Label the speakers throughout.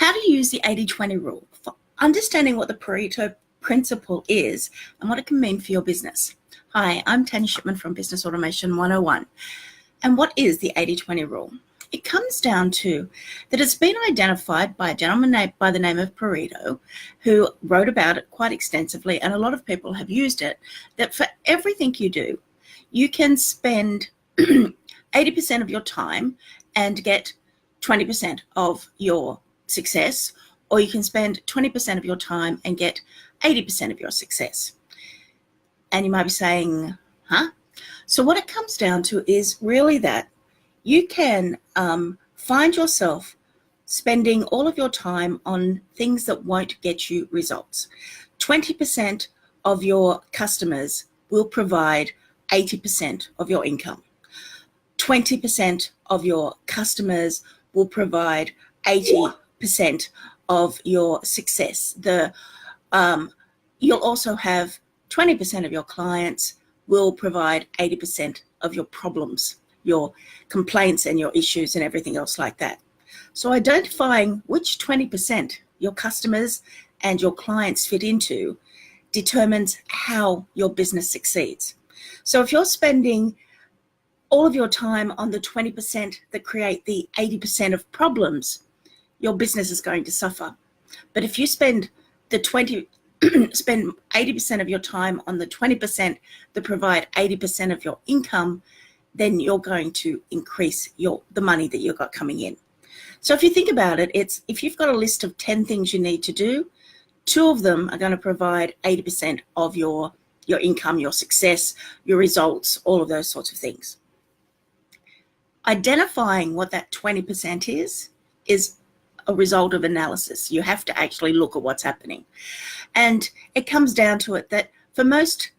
Speaker 1: How to use the 80-20 rule for understanding what the Pareto Principle is and what it can mean for your business. Hi, I'm Tanya Shipman from Business Automation 101. And what is the 80-20 rule? It comes down to that it's been identified by a gentleman by the name of Pareto, who wrote about it quite extensively, and a lot of people have used it, that for everything you do, you can spend 80% of your time and get 20% of your success, or you can spend 20% of your time and get 80% of your success. And you might be saying, huh? So what it comes down to is really that you can find yourself spending all of your time on things that won't get you results. 20% of your customers will provide 80% of your income. 20% of your customers will provide 80% of your success. You'll also have 20% of your clients will provide 80% of your problems, your complaints and your issues and everything else like that. So identifying which 20% your customers and your clients fit into determines how your business succeeds. So if you're spending all of your time on the 20% that create the 80% of problems, your business is going to suffer. But if you spend 80% of your time on the 20% that provide 80% of your income, then you're going to increase the money that you've got coming in. So if you think about it, it's if you've got a list of 10 things you need to do, 2 of them are going to provide 80% of your income, your success, your results, all of those sorts of things. Identifying what that 20% is a result of analysis. You have to actually look at what's happening. And it comes down to it that for most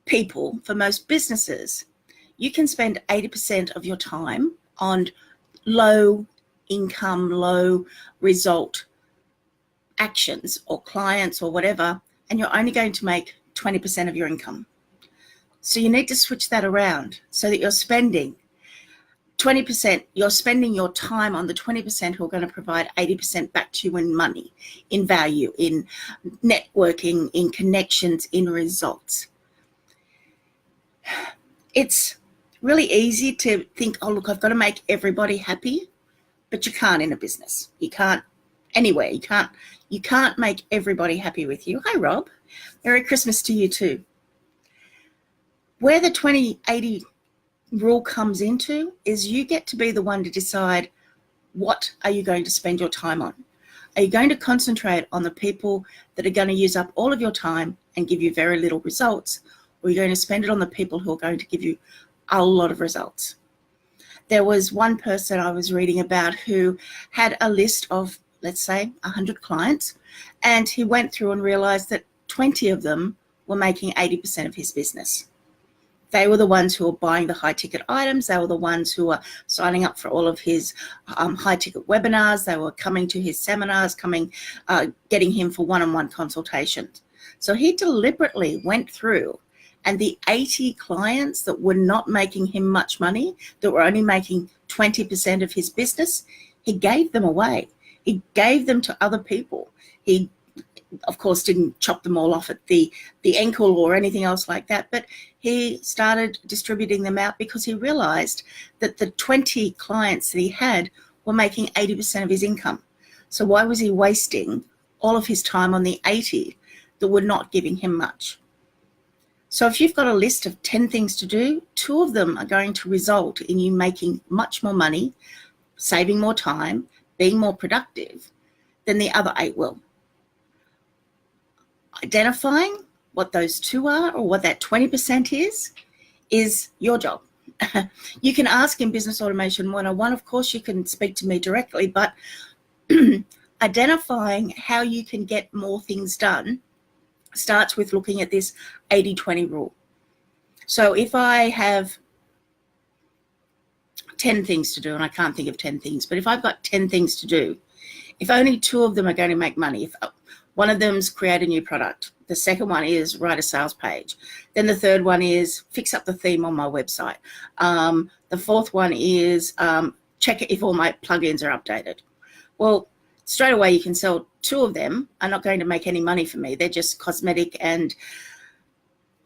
Speaker 1: people, for most businesses, you can spend 80% of your time on low income, low result actions or clients or whatever, and you're only going to make 20% of your income. So you need to switch that around so that you're spending 20%, you're spending your time on the 20% who are going to provide 80% back to you in money, in value, in networking, in connections, in results. It's really easy to think, oh, look, I've got to make everybody happy, but you can't in a business. You can't anywhere. You can't make everybody happy with you. Hi, Rob. Merry Christmas to you too. Where the 20-80 rule comes into is you get to be the one to decide what are you going to spend your time on. Are you going to concentrate on the people that are going to use up all of your time and give you very little results, or are you going to spend it on the people who are going to give you a lot of results? There was one person I was reading about who had a list of, let's say, 100 clients, and he went through and realized that 20 of them were making 80% of his business. They were the ones who were buying the high-ticket items. They were the ones who were signing up for all of his high-ticket webinars. They were coming to his seminars, getting him for one-on-one consultations. So he deliberately went through, and the 80 clients that were not making him much money, that were only making 20% of his business, he gave them away. He gave them to other people. He, of course, didn't chop them all off at the ankle or anything else like that, but he started distributing them out because he realized that the 20 clients that he had were making 80% of his income. So why was he wasting all of his time on the 80 that were not giving him much? So if you've got a list of 10 things to do, 2 of them are going to result in you making much more money, saving more time, being more productive than the other 8 will. Identifying what those 2 are, or what that 20% is your job. You can ask in Business Automation 101, of course, you can speak to me directly, but identifying how you can get more things done starts with looking at this 80-20 rule. So if I have 10 things to do, and I can't think of 10 things, but if I've got 10 things to do, if only 2 of them are going to make money, if one of them's create a new product, the second one is write a sales page, then the third one is fix up the theme on my website, the fourth one is check if all my plugins are updated. Well, straight away you can sell 2 of them are not going to make any money for me. They're just cosmetic and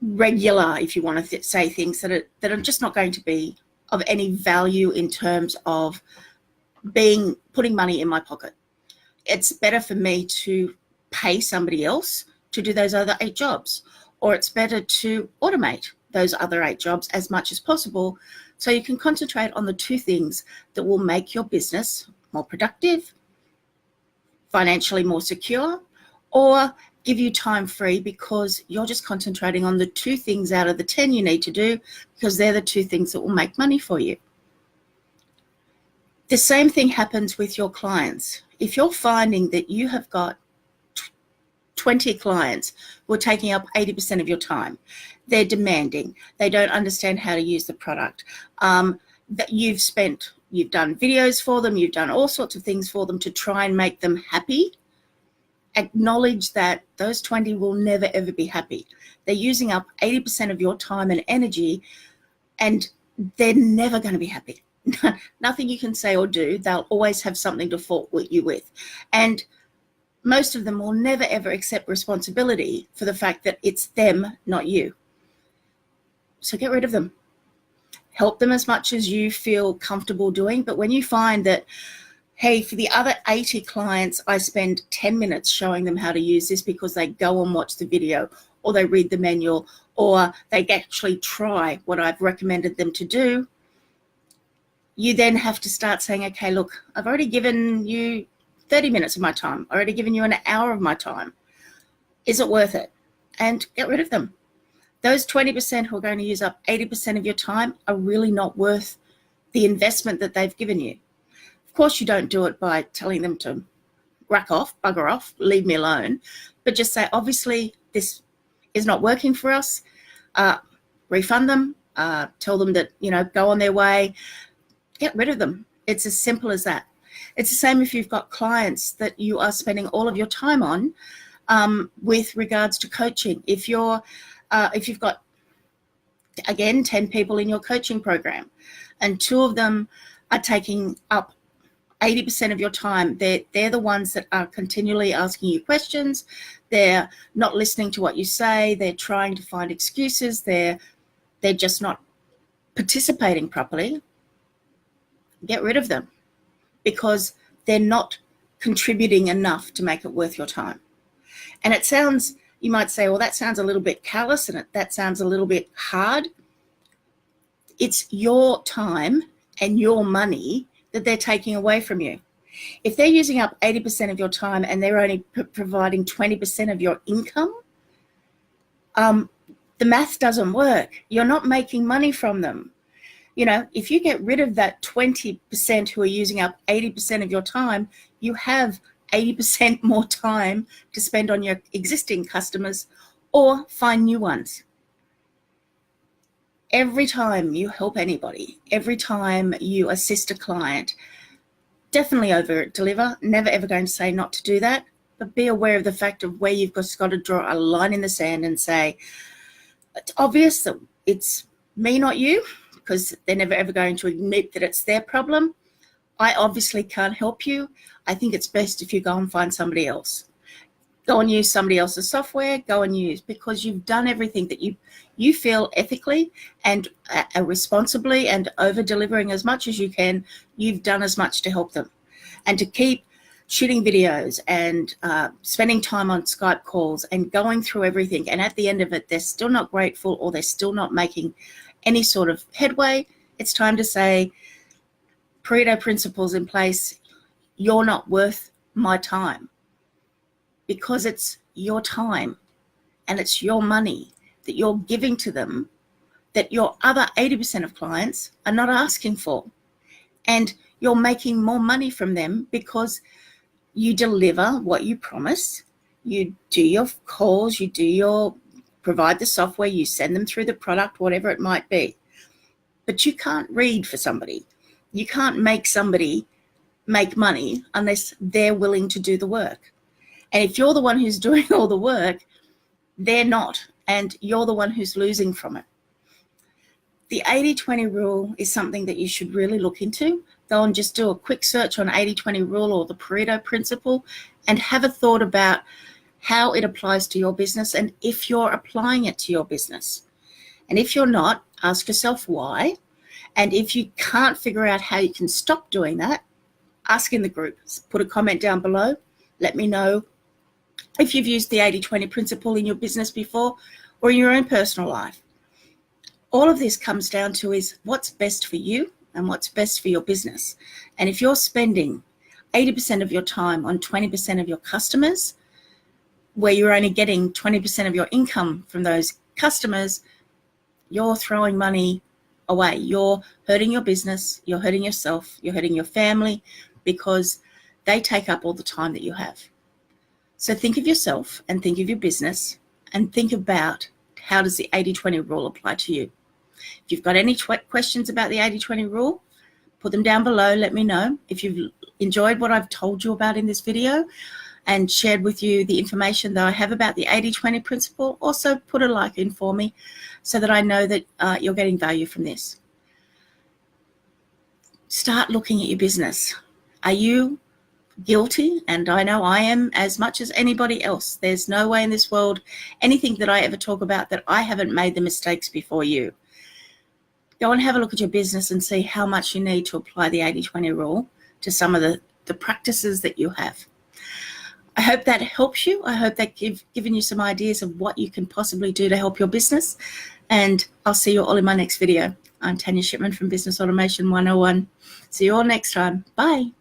Speaker 1: regular, if you want to say things that are just not going to be of any value in terms of putting money in my pocket. It's better for me to pay somebody else to do those other 8 jobs, or it's better to automate those other 8 jobs as much as possible, so you can concentrate on the 2 things that will make your business more productive, financially more secure, or give you time free because you're just concentrating on the 2 things out of the 10 you need to do, because they're the 2 things that will make money for you. The same thing happens with your clients. If you're finding that you have got 20 clients who are taking up 80% of your time, they're demanding, they don't understand how to use the product, that you've done videos for them, you've done all sorts of things for them to try and make them happy, acknowledge that those 20 will never ever be happy. They're using up 80% of your time and energy, and they're never going to be happy. Nothing you can say or do, they'll always have something to fault you with. And most of them will never ever accept responsibility for the fact that it's them, not you. So get rid of them. Help them as much as you feel comfortable doing. But when you find that, hey, for the other 80 clients, I spend 10 minutes showing them how to use this because they go and watch the video, or they read the manual, or they actually try what I've recommended them to do, you then have to start saying, okay, look, I've already given you 30 minutes of my time. I've already given you an hour of my time. Is it worth it? And get rid of them. Those 20% who are going to use up 80% of your time are really not worth the investment that they've given you. Of course, you don't do it by telling them to bugger off, leave me alone, but just say, obviously, this is not working for us. Refund them, tell them that, go on their way. Get rid of them. It's as simple as that. It's the same if you've got clients that you are spending all of your time on with regards to coaching. If you've got, again, 10 people in your coaching program and 2 of them are taking up 80% of your time, they're the ones that are continually asking you questions. They're not listening to what you say. They're trying to find excuses. They're just not participating properly. Get rid of them, because they're not contributing enough to make it worth your time. And it sounds, you might say, well, that sounds a little bit callous and that sounds a little bit hard. It's your time and your money that they're taking away from you. If they're using up 80% of your time and they're only providing 20% of your income, the math doesn't work. You're not making money from them. If you get rid of that 20% who are using up 80% of your time, you have 80% more time to spend on your existing customers or find new ones. Every time you help anybody, every time you assist a client, definitely over deliver. Never ever going to say not to do that, but be aware of the fact of where you've just got to draw a line in the sand and say, it's obvious that it's me, not you, because they're never ever going to admit that it's their problem. I obviously can't help you. I think it's best if you go and find somebody else. Go and use somebody else's software, because you've done everything that you feel ethically and responsibly, and over delivering as much as you can. You've done as much to help them. And to keep shooting videos and spending time on Skype calls and going through everything, and at the end of it, they're still not grateful or they're still not making any sort of headway, it's time to say, Pareto Principles in place, you're not worth my time, because it's your time and it's your money that you're giving to them that your other 80% of clients are not asking for. And you're making more money from them because you deliver what you promise. You do your calls, provide the software, you send them through the product, whatever it might be. But you can't read for somebody. You can't make somebody make money unless they're willing to do the work. And if you're the one who's doing all the work, they're not, and you're the one who's losing from it. The 80-20 rule is something that you should really look into. go and just do a quick search on 80-20 rule or the Pareto Principle and have a thought about how it applies to your business and if you're applying it to your business. And if you're not, ask yourself why. And if you can't figure out how you can stop doing that, ask in the group. Put a comment down below. Let me know if you've used the 80-20 principle in your business before or in your own personal life. All of this comes down to is what's best for you and what's best for your business. And if you're spending 80% of your time on 20% of your customers, where you're only getting 20% of your income from those customers, you're throwing money away. You're hurting your business, you're hurting yourself, you're hurting your family, because they take up all the time that you have. So think of yourself and think of your business and think about how does the 80-20 rule apply to you. If you've got any questions about the 80-20 rule, put them down below. Let me know. If you've enjoyed what I've told you about in this video and shared with you the information that I have about the 80-20 principle, also put a like in for me so that I know that you're getting value from this. Start looking at your business. Are you guilty? And I know I am as much as anybody else. There's no way in this world, anything that I ever talk about, that I haven't made the mistakes before you. Go and have a look at your business and see how much you need to apply the 80-20 rule to some of the practices that you have. I hope that helps you. I hope that given you some ideas of what you can possibly do to help your business. And I'll see you all in my next video. I'm Tanya Shipman from Business Automation 101. See you all next time. Bye.